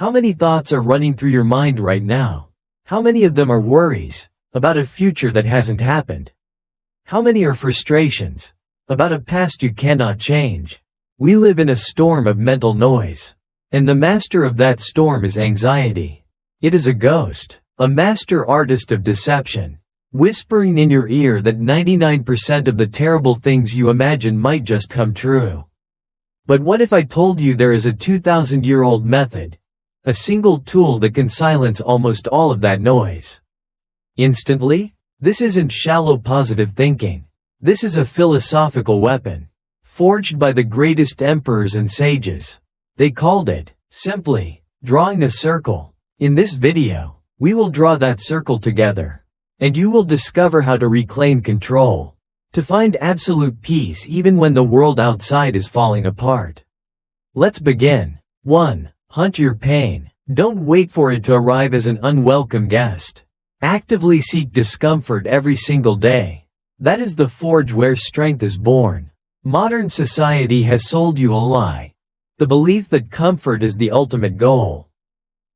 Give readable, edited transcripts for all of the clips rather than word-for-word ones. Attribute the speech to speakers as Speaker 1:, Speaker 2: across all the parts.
Speaker 1: How many thoughts are running through your mind right now? How many of them are worries about a future that hasn't happened? How many are frustrations about a past you cannot change? We live in a storm of mental noise, and the master of that storm is anxiety. It is a ghost, a master artist of deception, whispering in your ear that 99% of the terrible things you imagine might just come true. But what if I told you there is a 2,000-year-old method, a single tool that can silence almost all of that noise instantly? This isn't shallow positive thinking. This is a philosophical weapon, forged by the greatest emperors and sages. They called it, simply, drawing a circle. In this video, we will draw that circle together, and you will discover how to reclaim control, to find absolute peace even when the world outside is falling apart. Let's begin. 1. Hunt your pain. Don't wait for it to arrive as an unwelcome guest. Actively seek discomfort every single day. That is the forge where strength is born. Modern society has sold you a lie, the belief that comfort is the ultimate goal.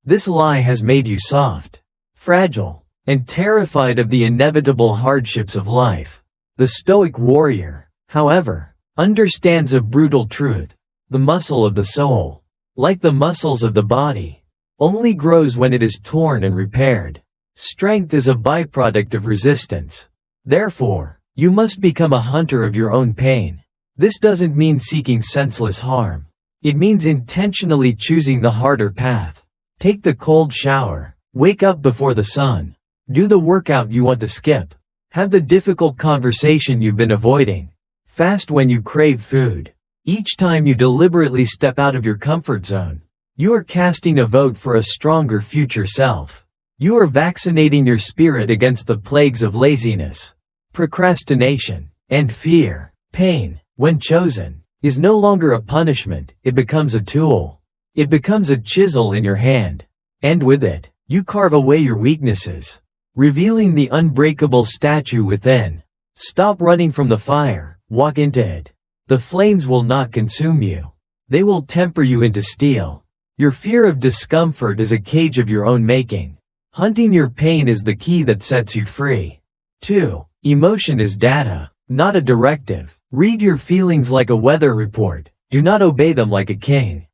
Speaker 1: This lie has made you soft, fragile, and terrified of the inevitable hardships of life. The Stoic warrior, however, understands a brutal truth. The muscle of the soul, like the muscles of the body, only grows when it is torn and repaired. Strength is a byproduct of resistance. Therefore, you must become a hunter of your own pain. This doesn't mean seeking senseless harm. It means intentionally choosing the harder path. Take the cold shower. Wake up before the sun. Do the workout you want to skip. Have the difficult conversation you've been avoiding. Fast when you crave food. Each time you deliberately step out of your comfort zone, you are casting a vote for a stronger future self. You are vaccinating your spirit against the plagues of laziness, procrastination, and fear. Pain, when chosen, is no longer a punishment. It becomes a tool. It becomes a chisel in your hand. And with it, you carve away your weaknesses, revealing the unbreakable statue within. Stop running from the fire. Walk into it. The flames will not consume you. They will temper you into steel. Your fear of discomfort is a cage of your own making. Hunting your pain is the key that sets you free. 2. Emotion is data, not a directive. Read your feelings like a weather report. Do not obey them like a king.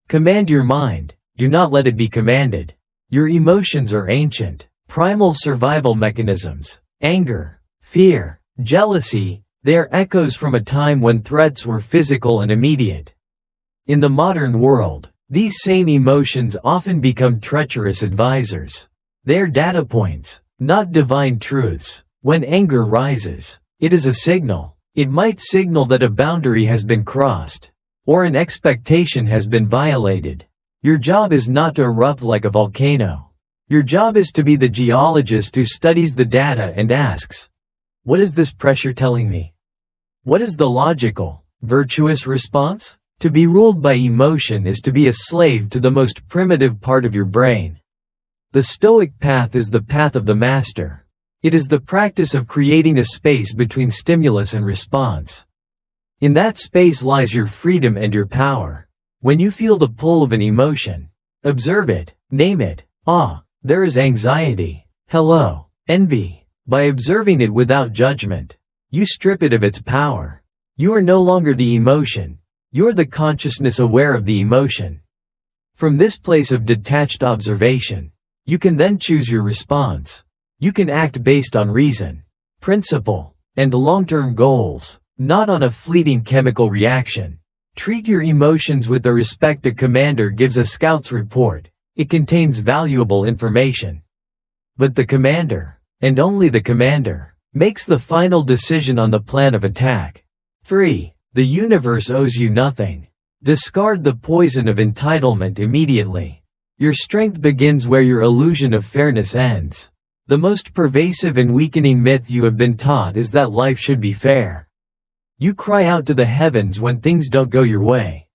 Speaker 1: Command your mind. Do not let it be commanded. Your emotions are ancient, primal survival mechanisms. Anger, fear, jealousy, they are echoes from a time when threats were physical and immediate. In the modern world, these same emotions often become treacherous advisors. They are data points, not divine truths. When anger rises, it is a signal. It might signal that a boundary has been crossed, or an expectation has been violated. Your job is not to erupt like a volcano. Your job is to be the geologist who studies the data and asks, what is this pressure telling me? What is the logical, virtuous response? To be ruled by emotion is to be a slave to the most primitive part of your brain. The Stoic path is the path of the master. It is the practice of creating a space between stimulus and response. In that space lies your freedom and your power. When you feel the pull of an emotion, observe it, name it. There is anxiety. Hello, envy. By observing it without judgment, you strip it of its power. You are no longer the emotion. You are the consciousness aware of the emotion. From this place of detached observation, you can then choose your response. You can act based on reason, principle, and long-term goals, not on a fleeting chemical reaction. Treat your emotions with the respect a commander gives a scout's report. It contains valuable information. But the commander, and only the commander, makes the final decision on the plan of attack. 3. The universe owes you nothing. Discard the poison of entitlement immediately. Your strength begins where your illusion of fairness ends. The most pervasive and weakening myth you have been taught is that life should be fair. You cry out to the heavens when things don't go your way.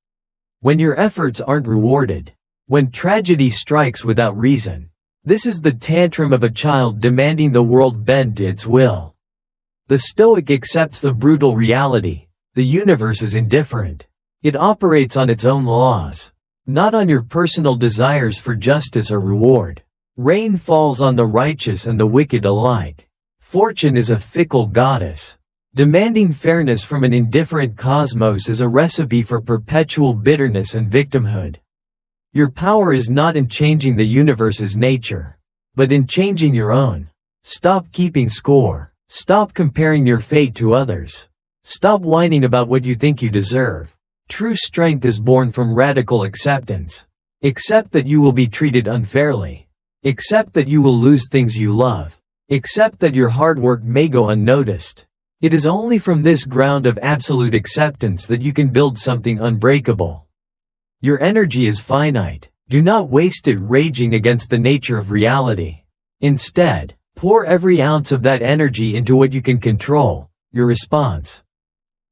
Speaker 1: When your efforts aren't rewarded. When tragedy strikes without reason. This is the tantrum of a child demanding the world bend to its will. The Stoic accepts the brutal reality. The universe is indifferent. It operates on its own laws. not on your personal desires for justice or reward. Rain falls on the righteous and the wicked alike. Fortune is a fickle goddess. Demanding fairness from an indifferent cosmos is a recipe for perpetual bitterness and victimhood. Your power is not in changing the universe's nature, but in changing your own. Stop keeping score. Stop comparing your fate to others. Stop whining about what you think you deserve. True strength is born from radical acceptance. Accept that you will be treated unfairly. Accept that you will lose things you love. Accept that your hard work may go unnoticed. It is only from this ground of absolute acceptance that you can build something unbreakable. Your energy is finite. Do not waste it raging against the nature of reality. Instead, pour every ounce of that energy into what you can control, your response.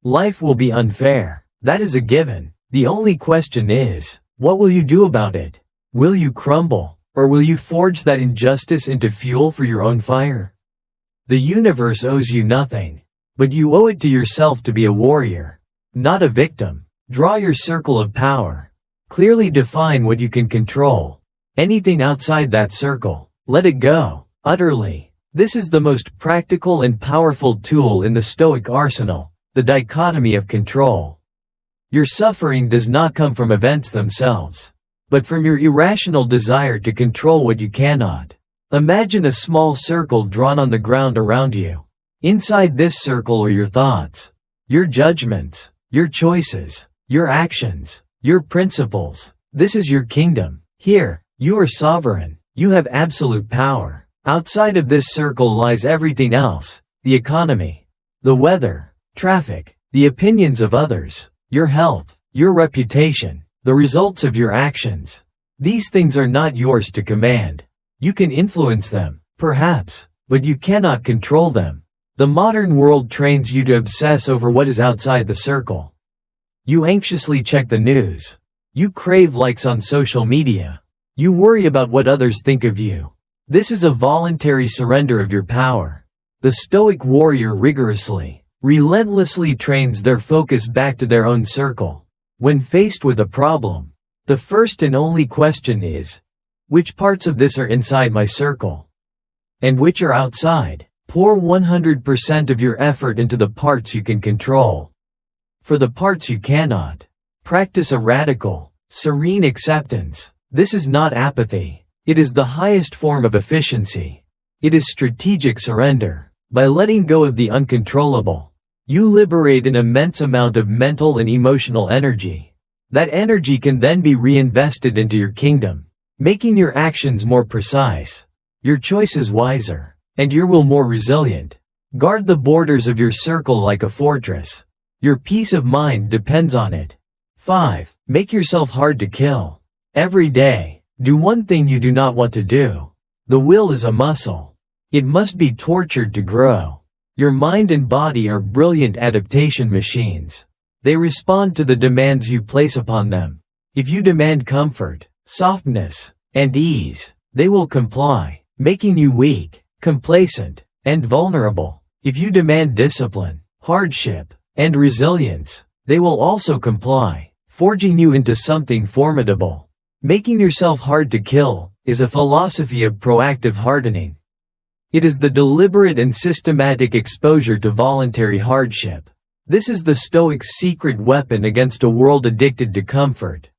Speaker 1: Life will be unfair. That is a given. The only question is, what will you do about it? Will you crumble, or will you forge that injustice into fuel for your own fire? The universe owes you nothing, but you owe it to yourself to be a warrior, not a victim. Draw your circle of power. Clearly define what you can control. Anything outside that circle, let it go, utterly. This is the most practical and powerful tool in the Stoic arsenal, the dichotomy of control. Your suffering does not come from events themselves, but from your irrational desire to control what you cannot. Imagine a small circle drawn on the ground around you. Inside this circle are your thoughts, your judgments, your choices, your actions, your principles. This is your kingdom. Here, you are sovereign. You have absolute power. Outside of this circle lies everything else: the economy, the weather, traffic, the opinions of others, your health, your reputation, the results of your actions. These things are not yours to command. You can influence them, perhaps, but you cannot control them. The modern world trains you to obsess over what is outside the circle. You anxiously check the news. You crave likes on social media. You worry about what others think of you. This is a voluntary surrender of your power. The Stoic warrior rigorously, relentlessly trains their focus back to their own circle. When faced with a problem, the first and only question is, which parts of this are inside my circle? And which are outside? Pour 100% of your effort into the parts you can control. For the parts you cannot, practice a radical, serene acceptance. This is not apathy. It is the highest form of efficiency. It is strategic surrender. By letting go of the uncontrollable, you liberate an immense amount of mental and emotional energy. That energy can then be reinvested into your kingdom, making your actions more precise, your choices wiser, and your will more resilient. Guard the borders of your circle like a fortress. Your peace of mind depends on it. 5. Make yourself hard to kill. Every day, do one thing you do not want to do. The will is a muscle. It must be tortured to grow. Your mind and body are brilliant adaptation machines. They respond to the demands you place upon them. If you demand comfort, softness, and ease, they will comply, making you weak, complacent, and vulnerable. If you demand discipline, hardship, and resilience, they will also comply, forging you into something formidable. Making yourself hard to kill is a philosophy of proactive hardening. It is the deliberate and systematic exposure to voluntary hardship. This is the Stoic's secret weapon against a world addicted to comfort.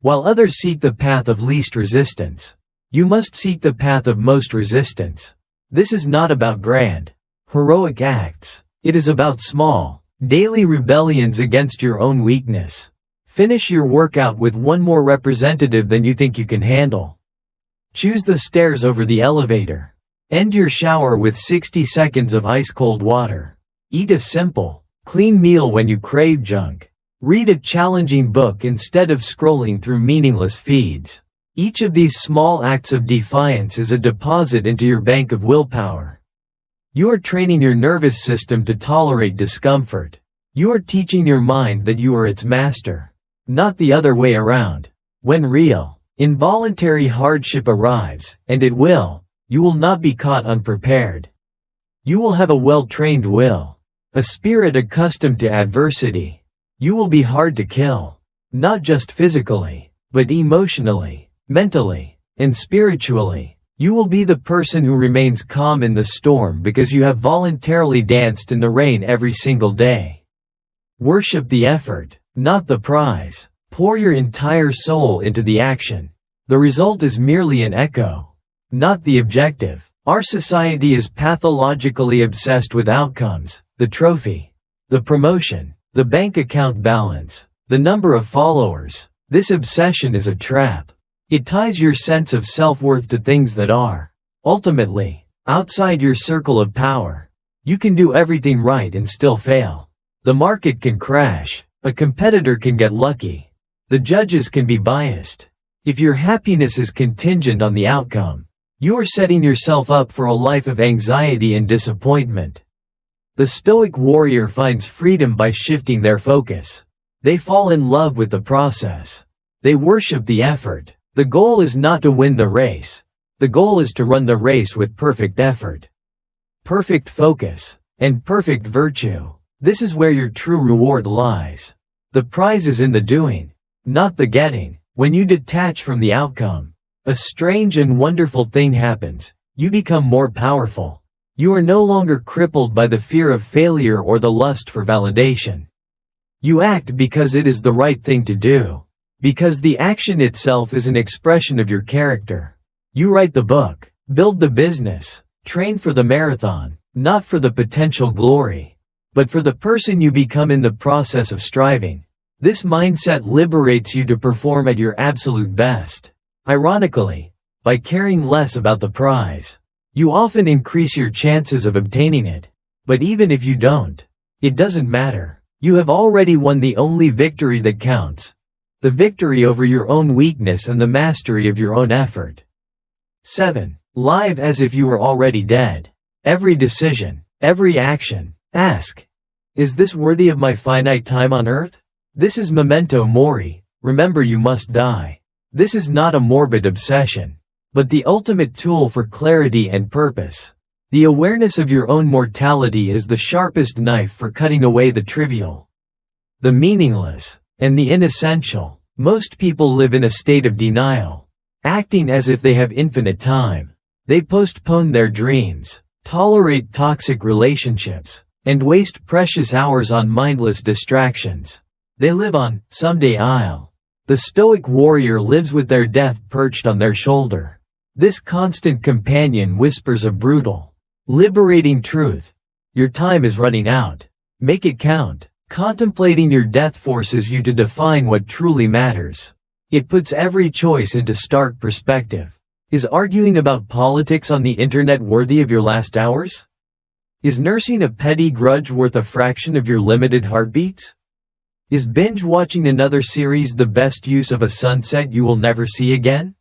Speaker 1: While others seek the path of least resistance, you must seek the path of most resistance. This is not about grand, heroic acts. It is about small, daily rebellions against your own weakness. Finish your workout with one more representative than you think you can handle. Choose the stairs over the elevator. End your shower with 60 seconds of ice-cold water. Eat a simple, clean meal when you crave junk. Read a challenging book instead of scrolling through meaningless feeds. Each of these small acts of defiance is a deposit into your bank of willpower. You are training your nervous system to tolerate discomfort. You are teaching your mind that you are its master, not the other way around. When real, involuntary hardship arrives, and it will, you will not be caught unprepared. You will have a well-trained will, a spirit accustomed to adversity. You will be hard to kill, not just physically, But emotionally, mentally, and spiritually, you will be the person who remains calm in the storm because you have voluntarily danced in the rain every single day. Worship the effort, not the prize. Pour your entire soul into the action. The result is merely an echo, not the objective. Our society is pathologically obsessed with outcomes, the trophy, the promotion, the bank account balance, the number of followers. This obsession is a trap. It ties your sense of self-worth to things that are, ultimately, outside your circle of power. You can do everything right and still fail. The market can crash. A competitor can get lucky. The judges can be biased. If your happiness is contingent on the outcome, you are setting yourself up for a life of anxiety and disappointment. The Stoic warrior finds freedom by shifting their focus. They fall in love with the process. They worship the effort. The goal is not to win the race. The goal is to run the race with perfect effort, perfect focus, and perfect virtue. This is where your true reward lies. The prize is in the doing, not the getting. When you detach from the outcome, a strange and wonderful thing happens. You become more powerful. You are no longer crippled by the fear of failure or the lust for validation. You act because it is the right thing to do. Because the action itself is an expression of your character. You write the book, build the business, train for the marathon, not for the potential glory, but for the person you become in the process of striving. This mindset liberates you to perform at your absolute best. Ironically, by caring less about the prize, you often increase your chances of obtaining it. But even if you don't, it doesn't matter. You have already won the only victory that counts. The victory over your own weakness and the mastery of your own effort. 7. Live as if you were already dead. Every decision, every action, ask, is this worthy of my finite time on earth? This is memento mori, remember you must die. This is not a morbid obsession, but the ultimate tool for clarity and purpose. The awareness of your own mortality is the sharpest knife for cutting away the trivial, the meaningless, and the inessential. Most people live in a state of denial, acting as if they have infinite time. They postpone their dreams, tolerate toxic relationships, and waste precious hours on mindless distractions. They live on, someday I'll. The Stoic warrior lives with their death perched on their shoulder. This constant companion whispers a brutal, liberating truth. Your time is running out. Make it count. Contemplating your death forces you to define what truly matters. It puts every choice into stark perspective. Is arguing about politics on the internet worthy of your last hours? Is nursing a petty grudge worth a fraction of your limited heartbeats? Is binge-watching another series the best use of a sunset you will never see again?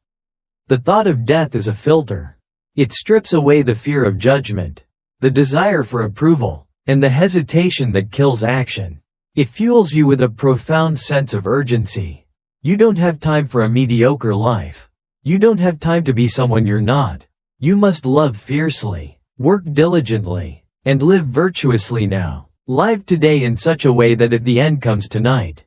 Speaker 1: The thought of death is a filter. It strips away the fear of judgment, the desire for approval, and the hesitation that kills action. It fuels you with a profound sense of urgency. You don't have time for a mediocre life. You don't have time to be someone you're not. You must love fiercely, work diligently, and live virtuously now. Live today in such a way that if the end comes tonight,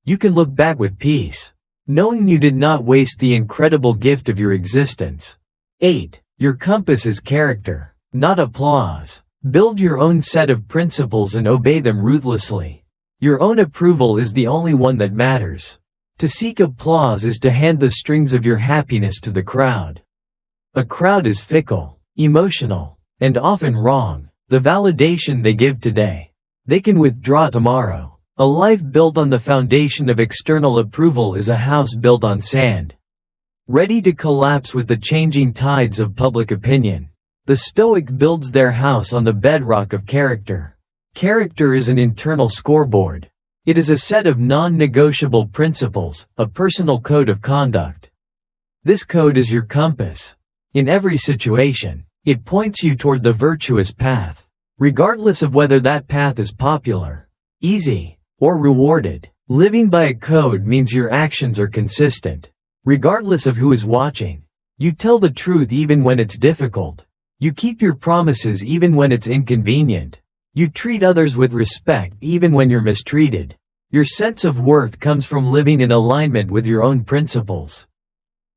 Speaker 1: you can look back with peace, knowing you did not waste the incredible gift of your existence. 8. Your compass is character, not applause. Build your own set of principles and obey them ruthlessly. Your own approval is the only one that matters. To seek applause is to hand the strings of your happiness to the crowd. A crowd is fickle, emotional, and often wrong. The validation they give today, they can withdraw tomorrow. A life built on the foundation of external approval is a house built on sand, ready to collapse with the changing tides of public opinion. The Stoic builds their house on the bedrock of character. Character is an internal scoreboard. It is a set of non-negotiable principles, a personal code of conduct. This code is your compass. In every situation, it points you toward the virtuous path, regardless of whether that path is popular, easy, or rewarded. Living by a code means your actions are consistent, regardless of who is watching. You tell the truth even when it's difficult. You keep your promises even when it's inconvenient. You treat others with respect even when you're mistreated. Your sense of worth comes from living in alignment with your own principles.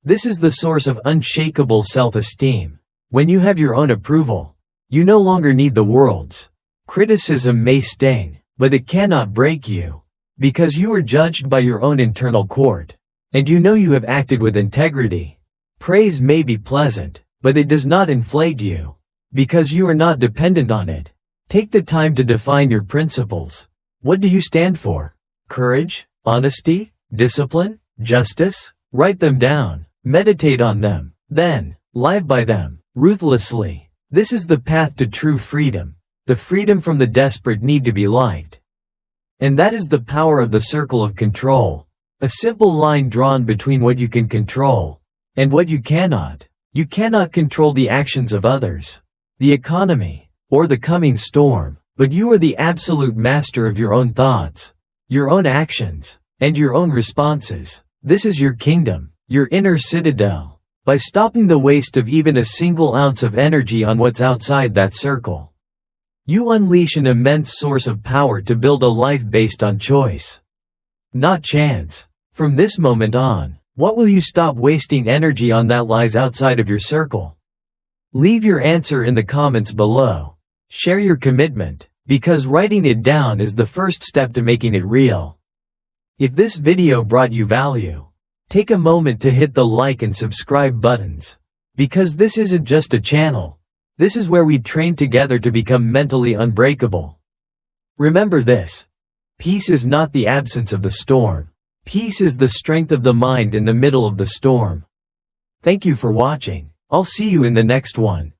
Speaker 1: This is the source of unshakable self-esteem. When you have your own approval, you no longer need the world's. Criticism may sting, but it cannot break you. Because you are judged by your own internal court. And you know you have acted with integrity. Praise may be pleasant, but it does not inflate you. Because you are not dependent on it. Take the time to define your principles. What do you stand for? Courage, honesty, discipline, justice? Write them down. Meditate on them. Then, live by them, ruthlessly. This is the path to true freedom. The freedom from the desperate need to be liked. And that is the power of the circle of control. A simple line drawn between what you can control and what you cannot. You cannot control the actions of others, the economy, or the coming storm, but you are the absolute master of your own thoughts, your own actions, and your own responses. This is your kingdom, your inner citadel. By stopping the waste of even a single ounce of energy on what's outside that circle, you unleash an immense source of power to build a life based on choice, not chance. From this moment on, what will you stop wasting energy on that lies outside of your circle? Leave your answer in the comments below. Share your commitment, because writing it down is the first step to making it real. If this video brought you value, take a moment to hit the like and subscribe buttons. Because this isn't just a channel. This is where we train together to become mentally unbreakable. Remember this. Peace is not the absence of the storm. Peace is the strength of the mind in the middle of the storm. Thank you for watching. I'll see you in the next one.